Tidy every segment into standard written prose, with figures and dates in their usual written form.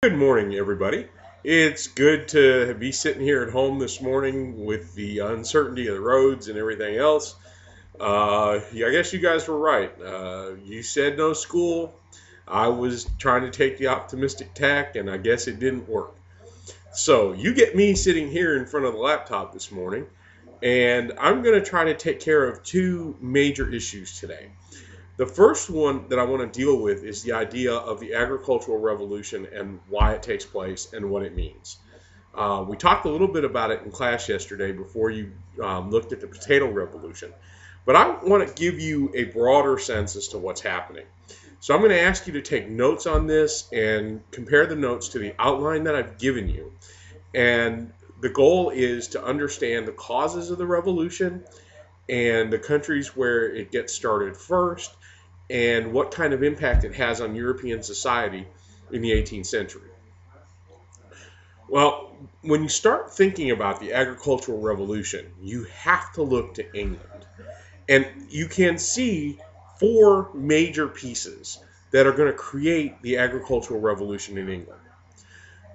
Good morning, everybody. It's good to be sitting here at home this morning with the uncertainty of the roads and everything else. Yeah, I guess you guys were right. You said no school. I was trying to take the optimistic tack, and I guess it didn't work. So you get me sitting here in front of the laptop this morning, and I'm going to try to take care of two major issues today. The first one that I want to deal with is the idea of the agricultural revolution and why it takes place and what it means. We talked a little bit about it in class yesterday before you looked at the potato revolution, but I want to give you a broader sense as to what's happening. So I'm going to ask you to take notes on this and compare the notes to the outline that I've given you. And the goal is to understand the causes of the revolution and the countries where it gets started first and what kind of impact it has on European society in the 18th century. Well, when you start thinking about the agricultural revolution, you have to look to England. And you can see four major pieces that are going to create the agricultural revolution in England.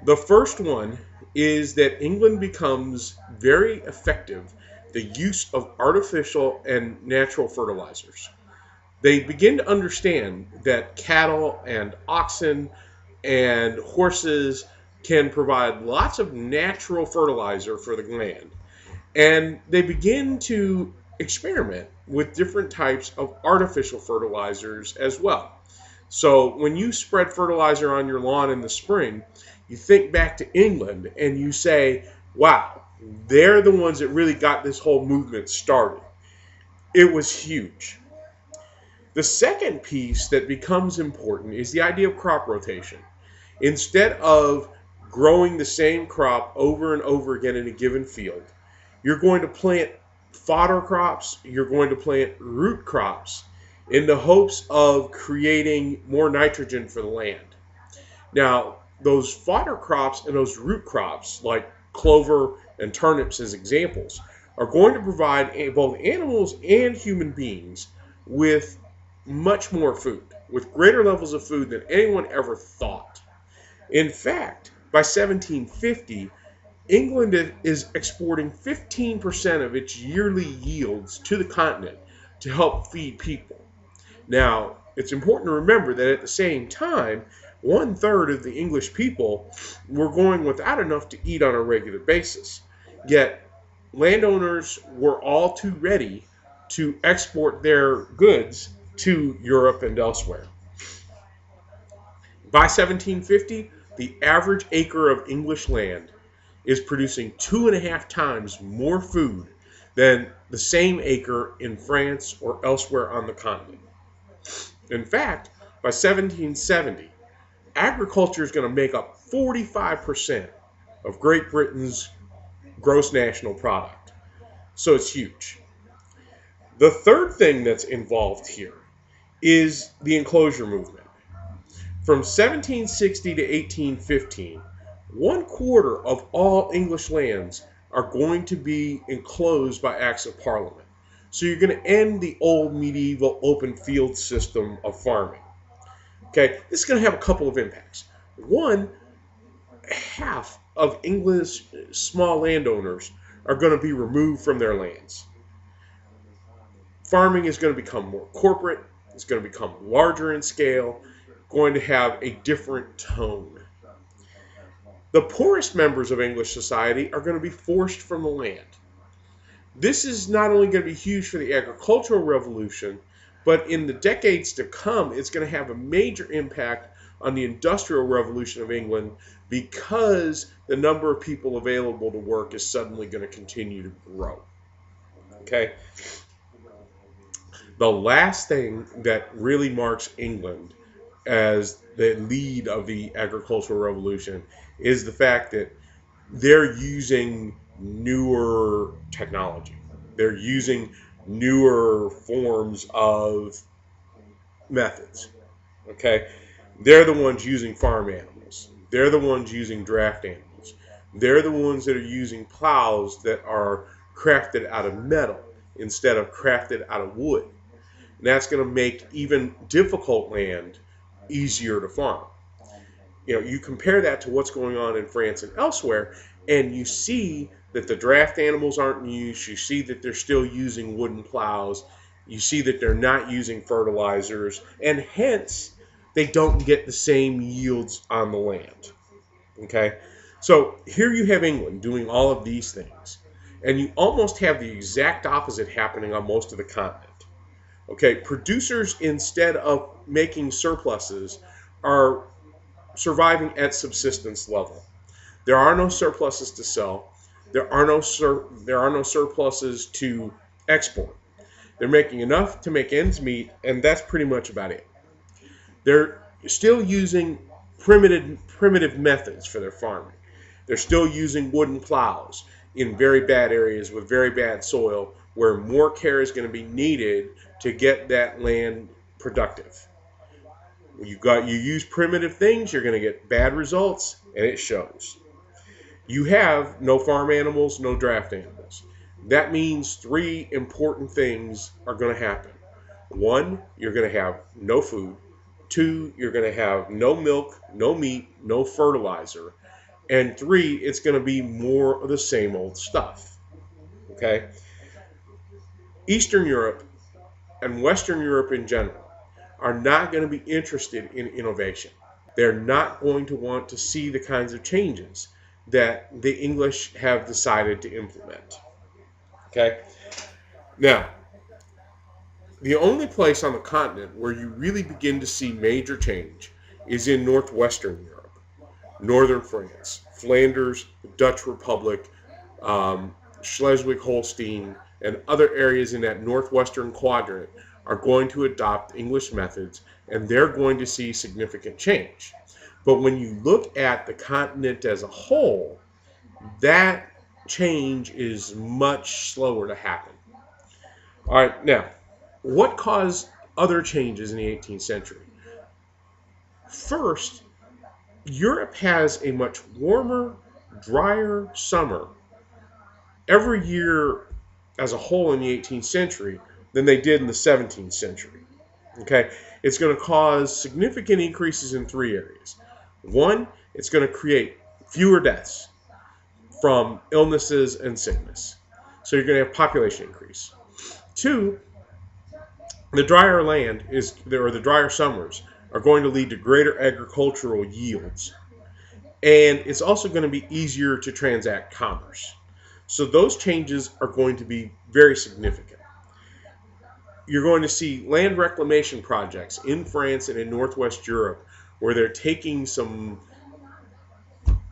The first one is that England becomes very effective the use of artificial and natural fertilizers. They begin to understand that cattle and oxen and horses can provide lots of natural fertilizer for the land. And they begin to experiment with different types of artificial fertilizers as well. So when you spread fertilizer on your lawn in the spring, you think back to England and you say, wow, they're the ones that really got this whole movement started. It was huge. The second piece that becomes important is the idea of crop rotation. Instead of growing the same crop over and over again in a given field, you're going to plant fodder crops, you're going to plant root crops in the hopes of creating more nitrogen for the land. Now, those fodder crops and those root crops, like clover and turnips as examples, are going to provide both animals and human beings with much more food, with greater levels of food than anyone ever thought. In fact, by 1750, England is exporting 15% of its yearly yields to the continent to help feed people. Now, it's important to remember that at the same time, 1/3 of the English people were going without enough to eat on a regular basis. Yet, landowners were all too ready to export their goods to Europe and elsewhere. By 1750, the average acre of English land is producing 2.5 times more food than the same acre in France or elsewhere on the continent. In fact, by 1770, agriculture is going to make up 45% of Great Britain's gross national product. So it's huge. The third thing that's involved here is the enclosure movement. From 1760 to 1815, 1/4 of all English lands are going to be enclosed by acts of parliament. So you're going to end the old medieval open field system of farming. Okay, this is going to have a couple of impacts. One, half of English small landowners are going to be removed from their lands. Farming is going to become more corporate, it's going to become larger in scale, going to have a different tone. The poorest members of English society are going to be forced from the land. This is not only going to be huge for the agricultural revolution, but in the decades to come, it's going to have a major impact on the industrial revolution of England because the number of people available to work is suddenly going to continue to grow. Okay? The last thing that really marks England as the lead of the agricultural revolution is the fact that they're using newer technology. They're using newer forms of methods. Okay? They're the ones using farm animals. They're the ones using draft animals. They're the ones that are using plows that are crafted out of metal instead of crafted out of wood. And that's going to make even difficult land easier to farm. You compare that to what's going on in France and elsewhere, and you see that the draft animals aren't in use. You see that they're still using wooden plows. You see that they're not using fertilizers, and hence they don't get the same yields on the land. Okay, so here you have England doing all of these things, and you almost have the exact opposite happening on most of the continent. Okay, producers, instead of making surpluses, are surviving at subsistence level. There are no surpluses to sell. There are no surpluses to export. They're making enough to make ends meet, and that's pretty much about it. They're still using primitive methods for their farming. They're still using wooden plows in very bad areas with very bad soil where more care is going to be needed to get that land productive. You use primitive things, you're going to get bad results, and it shows. You have no farm animals, no draft animals. That means three important things are going to happen. One, you're going to have no food. Two, you're going to have no milk, no meat, no fertilizer. And three, it's going to be more of the same old stuff. Okay? Eastern Europe and Western Europe in general are not going to be interested in innovation. They're not going to want to see the kinds of changes that the English have decided to implement. Okay? Now, the only place on the continent where you really begin to see major change is in northwestern Europe, northern France, Flanders, the Dutch Republic, Schleswig-Holstein, and other areas in that northwestern quadrant are going to adopt English methods, and they're going to see significant change. But when you look at the continent as a whole, that change is much slower to happen. All right, now, what caused other changes in the 18th century? First, Europe has a much warmer, drier summer every year as a whole in the 18th century than they did in the 17th century. Okay, it's going to cause significant increases in three areas. One, it's going to create fewer deaths from illnesses and sickness. So you're going to have population increase. Two, the drier the drier summers are going to lead to greater agricultural yields. And it's also going to be easier to transact commerce. So those changes are going to be very significant. You're going to see land reclamation projects in France and in Northwest Europe where they're taking some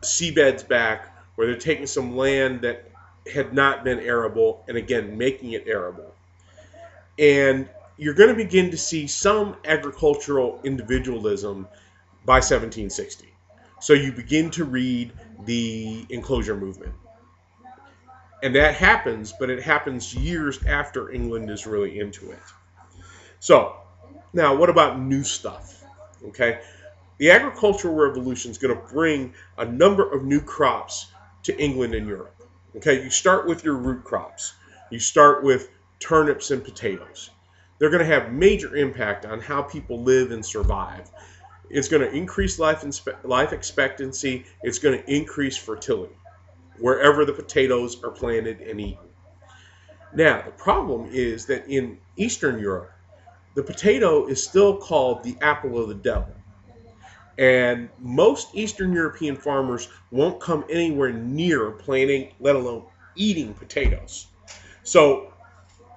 seabeds back, where they're taking some land that had not been arable and again making it arable. And you're going to begin to see some agricultural individualism by 1760. So you begin to read the enclosure movement. And that happens, but it happens years after England is really into it. So, now what about new stuff? Okay, the Agricultural Revolution is going to bring a number of new crops to England and Europe. Okay, you start with your root crops. You start with turnips and potatoes. They're going to have major impact on how people live and survive. It's going to increase life expectancy. It's going to increase fertility wherever the potatoes are planted and eaten. Now, the problem is that in Eastern Europe, the potato is still called the apple of the devil. And most Eastern European farmers won't come anywhere near planting, let alone eating potatoes. So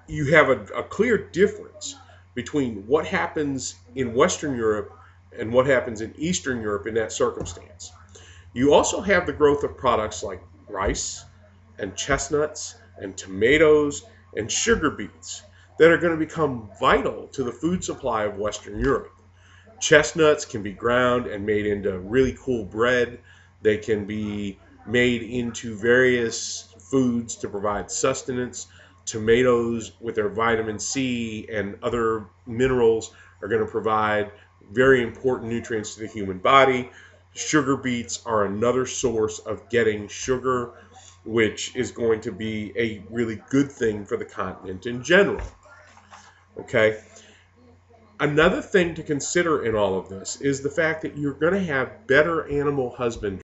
you have a clear difference between what happens in Western Europe and what happens in Eastern Europe in that circumstance. You also have the growth of products like rice and chestnuts and tomatoes and sugar beets that are going to become vital to the food supply of Western Europe. Chestnuts can be ground and made into really cool bread. They can be made into various foods to provide sustenance. Tomatoes, with their vitamin C and other minerals, are going to provide very important nutrients to the human body. Sugar beets are another source of getting sugar, which is going to be a really good thing for the continent in general. Okay? Another thing to consider in all of this is the fact that you're going to have better animal husbandry